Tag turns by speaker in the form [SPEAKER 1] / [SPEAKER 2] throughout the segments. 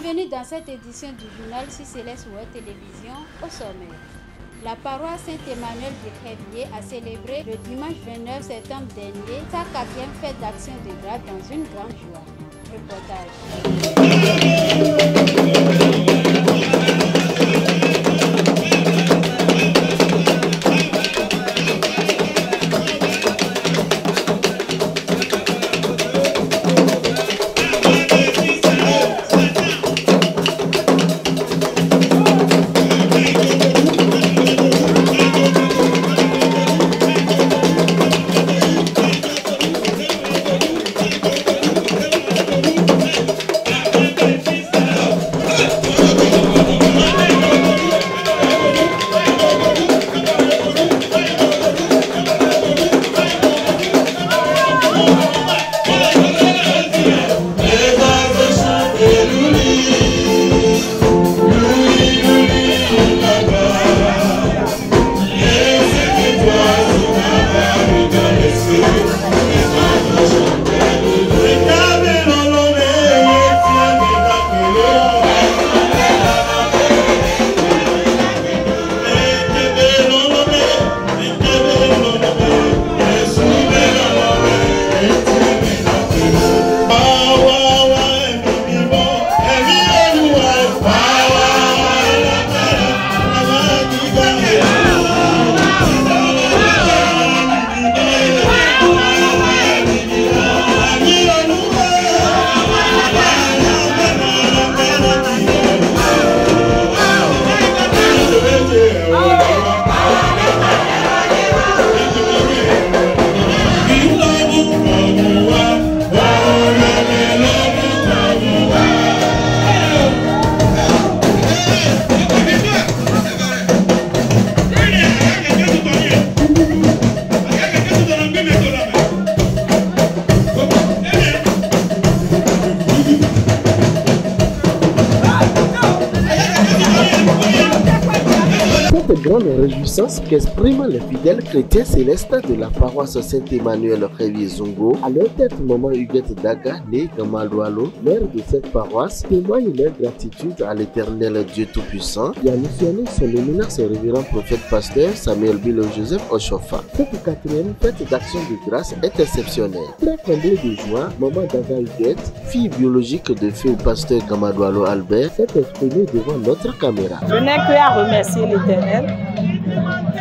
[SPEAKER 1] Bienvenue dans cette édition du journal sur Céleste World Télévision. Au sommaire, la paroisse Saint-Emmanuel de Crévier a célébré le dimanche 29 septembre dernier sa 4e fête d'action de grâce dans une grande joie.
[SPEAKER 2] Cette grande réjouissance qu'expriment les fidèles chrétiens célestes de la paroisse Saint-Emmanuel Crévier-Zongo, à leur tête maman Huguette Daga, née Gamadoualo, mère de cette paroisse, témoigne leur gratitude à l'éternel Dieu Tout-Puissant qui a missionné son éminence révérend prophète pasteur Samuel Bilo Joseph Oshofa. Cette 4e fête d'action de grâce est exceptionnelle. Très comblée de joie, maman Daga Huguette, fille biologique de feu pasteur Gamadoualo Albert, s'est exprimée devant notre caméra.
[SPEAKER 3] Je n'ai que à remercier l'Éternel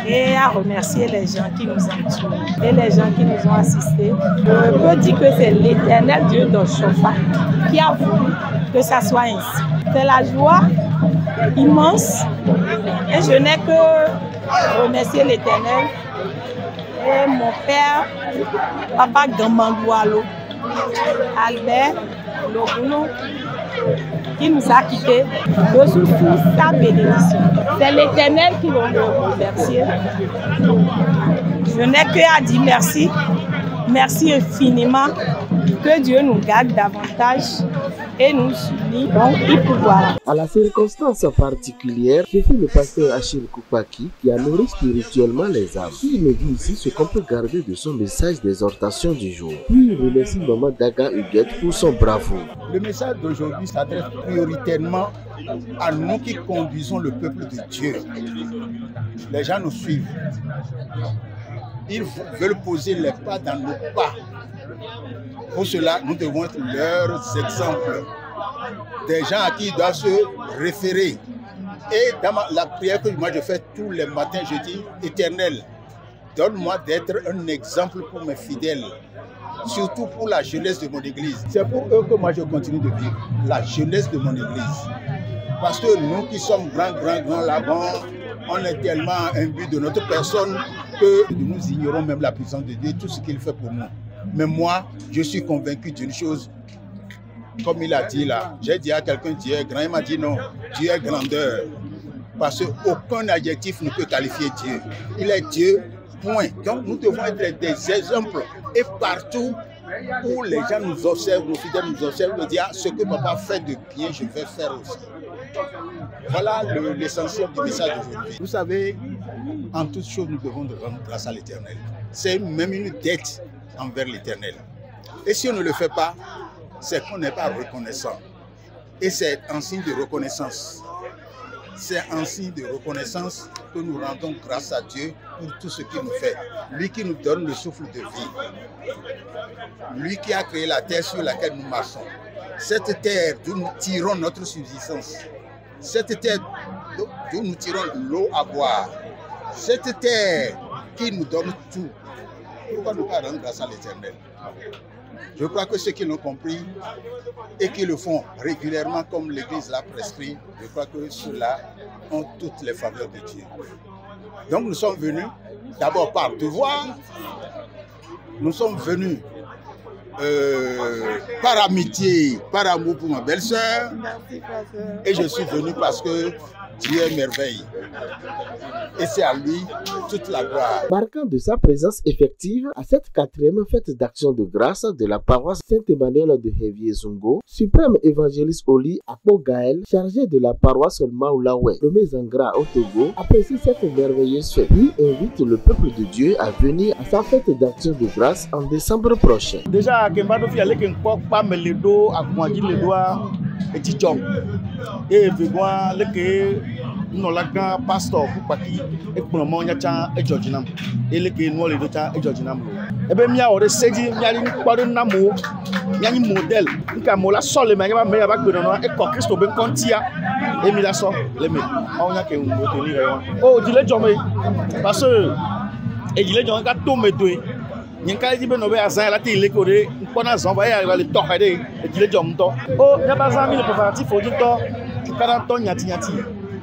[SPEAKER 3] et à remercier les gens qui nous entourent et les gens qui nous ont assistés. Je peux dire que c'est l'Éternel Dieu d'Oshofa qui a voulu que ça soit ainsi. C'est la joie immense et je n'ai que remercier l'Éternel et mon père, Papa Gamandoualo, Albert Loguno, qui nous a quittés. Je suis sous sa bénédiction. C'est l'Éternel qui va nous remercier. Je n'ai que à dire merci. Merci infiniment. Que Dieu nous garde davantage et nous unit donc il pouvoir.
[SPEAKER 2] À la circonstance particulière, ce fut le pasteur Achille Koupaki qui a nourri spirituellement les âmes. Il me dit ici ce qu'on peut garder de son message d'exhortation du jour. Puis il remercie maman Daga Huguette pour son bravoure.
[SPEAKER 4] Le message d'aujourd'hui s'adresse prioritairement à nous qui conduisons le peuple de Dieu. Les gens nous suivent. Ils veulent poser les pas dans nos pas. Pour cela, nous devons être leurs exemples. Des gens à qui ils doivent se référer. Et dans la prière que moi je fais tous les matins, je dis, Éternel, donne-moi d'être un exemple pour mes fidèles. Surtout pour la jeunesse de mon église. C'est pour eux que moi je continue de vivre. La jeunesse de mon église. Parce que nous qui sommes grands là-bas, on est tellement imbus de notre personne que nous ignorons même la puissance de Dieu, tout ce qu'il fait pour nous. Mais moi, je suis convaincu d'une chose, comme il a dit là, j'ai dit à quelqu'un Dieu est grand, il m'a dit non, Dieu est grandeur. Parce qu'aucun adjectif ne peut qualifier Dieu. Il est Dieu, point. Donc nous devons être des exemples. Et partout où les gens nous observent, nos fidèles nous observent, nous disent ce que papa fait de bien, je vais faire aussi. Voilà l'essentiel du message d'aujourd'hui. Vous savez, en toutes choses, nous devons rendre grâce à l'Éternel. C'est même une dette envers l'Éternel. Et si on ne le fait pas, c'est qu'on n'est pas reconnaissant. Et c'est un signe de reconnaissance. C'est un signe de reconnaissance que nous rendons grâce à Dieu pour tout ce qu'il nous fait. Lui qui nous donne le souffle de vie. Lui qui a créé la terre sur laquelle nous marchons. Cette terre d'où nous tirons notre subsistance. Cette terre d'où nous tirons l'eau à boire. Cette terre qui nous donne tout. Pourquoi ne pas rendre grâce à l'Éternel? Je crois que ceux qui l'ont compris et qui le font régulièrement comme l'Église l'a prescrit, je crois que ceux-là ont toutes les faveurs de Dieu. Donc nous sommes venus d'abord par devoir, nous sommes venus par amitié, par amour pour ma belle-sœur, et je suis venu parce que Dieu est merveille. Et c'est à lui toute la gloire.
[SPEAKER 2] Marquant de sa présence effective à cette 4e fête d'action de grâce de la paroisse Saint-Emmanuel de Révier-Zungo, suprême évangéliste Oli Akpo Gaël, chargé de la paroisse Maoulaoué, nommé Zangra au Togo, apprécie cette merveilleuse fête. Lui invite le peuple de Dieu à venir à sa fête d'action de grâce en décembre prochain.
[SPEAKER 5] Déjà, et vegwa leke no laga pastor kupaki e promo nya cha e Georginam e leke no le do cha e Georginam ebe mia ore seji nyali nkpado namo nyani model nka mola sole me ba me ba gbedo no e ko Christo be kontia e mi la so le me o nya ke ngo te ni re wa o dile jome parce e dile jome ka to me do Nyenka dit ben obé azan la télé coré pona zan va y aller to hade et dile jom to oh ya bazan mi le préparatif au to 40 ans nyati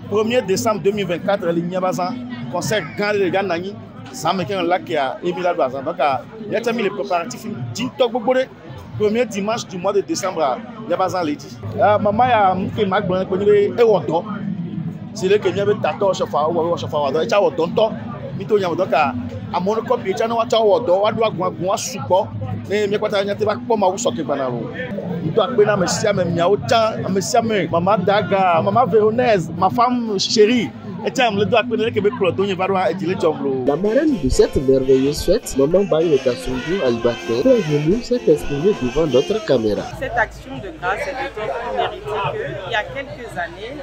[SPEAKER 5] 1er décembre 2024 le nyabazan concert grand de ganani ça me ken la kia Emila bazan donc ya tami le préparatif din to gbogbo 1er dimanche du mois de décembre nyabazan le dit maman ya mke magbon ko ni e wodo c'est le que nyabe tato chofa wo chofa wodo e cha wodo to mito nya wodo ka amono copy channel wa tawo do wa do agun asupo me mi kwata nya te ba po ma wo soke gbana ro mito ape na me sia me mia o cha me sia me mama daga mama Véronèse ma femme chérie et tiam le do ape ne ke be klo do nya ba do ejile jomlo. La
[SPEAKER 2] marraine de cette merveilleuse fête, maman Bayo Kassungu Albaté, est venue s'exprimer devant notre caméra.
[SPEAKER 3] Cette action de grâce est d'autant plus méritée qu'il y a quelques années,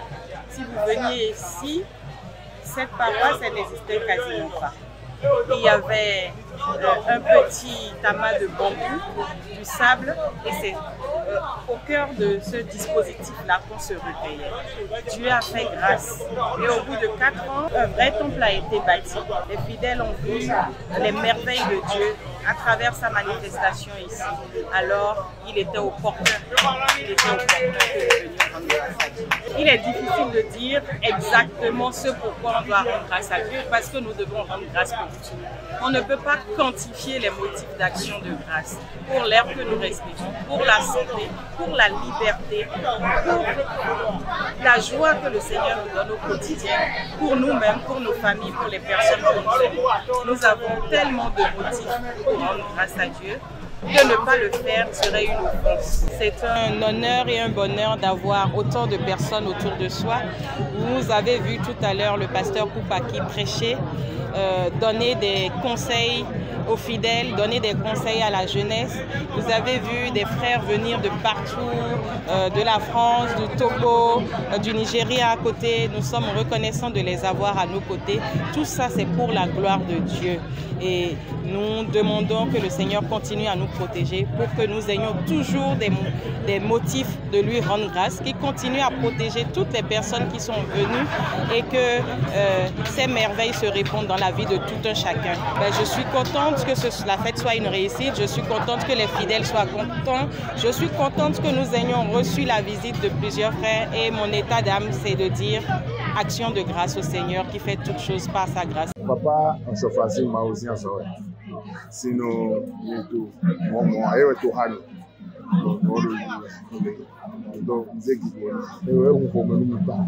[SPEAKER 3] si vous veniez ici, cette paroisse elle n'existait quasiment pas. Il y avait un petit amas de bambou, du sable, et c'est au cœur de ce dispositif-là qu'on se recueillait. Dieu a fait grâce. Et au bout de 4 ans, un vrai temple a été bâti. Les fidèles ont vu les merveilles de Dieu à travers sa manifestation ici. Alors, il était opportun que nous venions rendre grâce à Dieu. Il est difficile de dire exactement ce pourquoi on doit rendre grâce à Dieu, parce que nous devons rendre grâce pour tout. On ne peut pas quantifier les motifs d'action de grâce pour l'air que nous respirons, pour la santé, pour la liberté, pour la joie que le Seigneur nous donne au quotidien, pour nous-mêmes, pour nos familles, pour les personnes que nous aimons. Nous avons tellement de motifs pour rendre grâce à Dieu que ne pas le faire serait une offense. C'est un honneur et un bonheur d'avoir autant de personnes autour de soi. Vous avez vu tout à l'heure le pasteur Koupaki prêcher, donner des conseils aux fidèles, donner des conseils à la jeunesse. Vous avez vu des frères venir de partout, de la France, du Togo, du Nigeria à côté. Nous sommes reconnaissants de les avoir à nos côtés. Tout ça, c'est pour la gloire de Dieu. Et nous demandons que le Seigneur continue à nous protéger pour que nous ayons toujours des motifs de lui rendre grâce, qu'il continue à protéger toutes les personnes qui sont venues et que ces merveilles se répandent dans la vie de tout un chacun. Je suis contente que la fête soit une réussite, je suis contente que les fidèles soient contents, je suis contente que nous ayons reçu la visite de plusieurs frères et mon état d'âme c'est de dire action de grâce au Seigneur qui fait toutes choses par sa grâce.
[SPEAKER 6] Papa, on se faisait ma aussi en soirée. Sinon, tout, mon aïe tout hano. Donc, c'est qui et on peut me pas.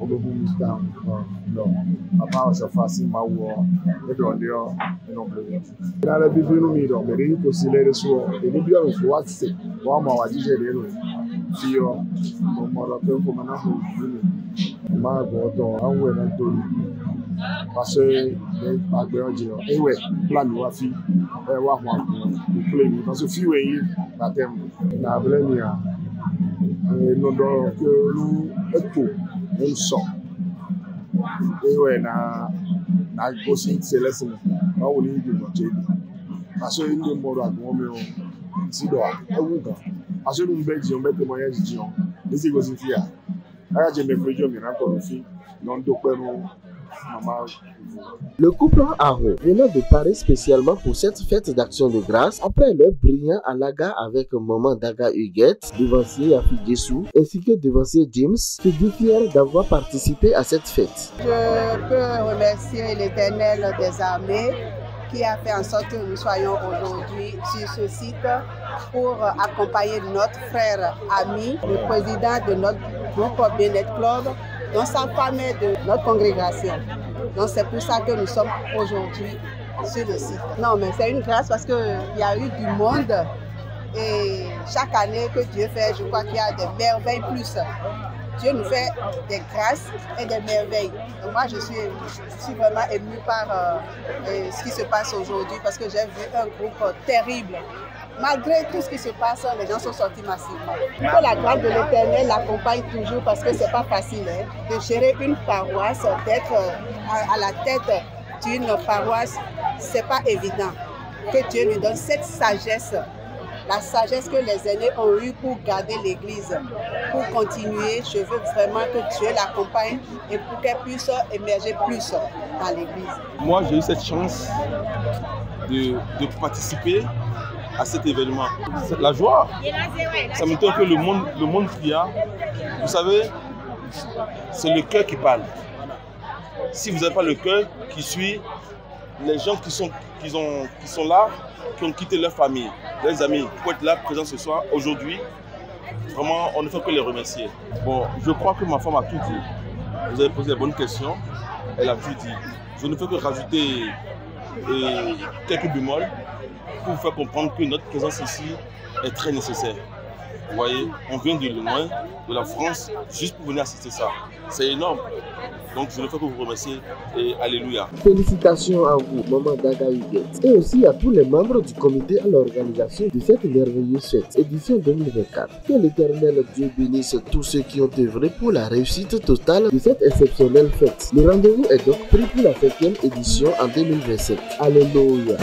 [SPEAKER 6] On peut me pas. Non, papa, on se faisait ma ou et donc non plus. Dans la vie de nous, mais il faut se les soir. Et nous bien on faut accès. Moi, moi, je dis les si on me rappelle comment on a ma goto anwe na tolu parce que agbe oje ewe plan wa fi wa ho akun play parce que fi we yi na tem na blemi a Nous donc nous nous sommes. Et ouais, na gosi Céleste, na on est du côté. Parce que nous morons à Gomé, si doit, et où quand? Parce que nous on met témoignage de gens. Les égoïstes fiers. Alors j'ai mes projets, mais encore une fois, non
[SPEAKER 2] Le couple Aro venant de Paris spécialement pour cette fête d'action de grâce, après leur brillant à Laga avec maman Daga Huguette, devancier Yafi Dessou, ainsi que devancier James, se dit fier d'avoir participé à cette fête.
[SPEAKER 7] Je peux remercier l'Éternel des armées qui a fait en sorte que nous soyons aujourd'hui sur ce site pour accompagner notre frère ami, le président de notre groupe Bien-être Club, dont sa femme est de notre congrégation. Donc c'est pour ça que nous sommes aujourd'hui sur le site. Non, mais c'est une grâce parce qu'il y a eu du monde et chaque année que Dieu fait, je crois qu'il y a des merveilles plus. Dieu nous fait des grâces et des merveilles. Donc moi, je suis vraiment émue par ce qui se passe aujourd'hui parce que j'ai vu un groupe terrible. Malgré tout ce qui se passe, les gens sont sortis massivement. Que la grâce de l'Éternel l'accompagne toujours parce que c'est pas facile de gérer une paroisse, d'être à la tête d'une paroisse, c'est pas évident. Que Dieu lui donne cette sagesse. La sagesse que les aînés ont eue pour garder l'église, pour continuer. Je veux vraiment que Dieu l'accompagne et pour qu'elle puisse émerger plus dans l'église.
[SPEAKER 8] Moi, j'ai eu cette chance de participer à cet événement. La joie, ça me dit que le monde qu'il y a, vous savez, c'est le cœur qui parle. Si vous n'avez pas le cœur qui suit, les gens qui sont là, qui ont quitté leur famille, leurs amis, pour être là présents ce soir, aujourd'hui, vraiment, on ne fait que les remercier. Bon, je crois que ma femme a tout dit. Vous avez posé les bonnes questions, elle a tout dit. Je ne fais que rajouter quelques bémols pour vous faire comprendre que notre présence ici est très nécessaire. Vous voyez, on vient de loin, de la France, juste pour venir assister ça. C'est énorme. Donc je ne fais que vous remercier et alléluia.
[SPEAKER 2] Félicitations à vous, maman Daga Huguette, et aussi à tous les membres du comité à l'organisation de cette merveilleuse fête, édition 2024. Que l'Éternel Dieu bénisse tous ceux qui ont œuvré pour la réussite totale de cette exceptionnelle fête. Le rendez-vous est donc pris pour la 7e édition en 2027. Alléluia.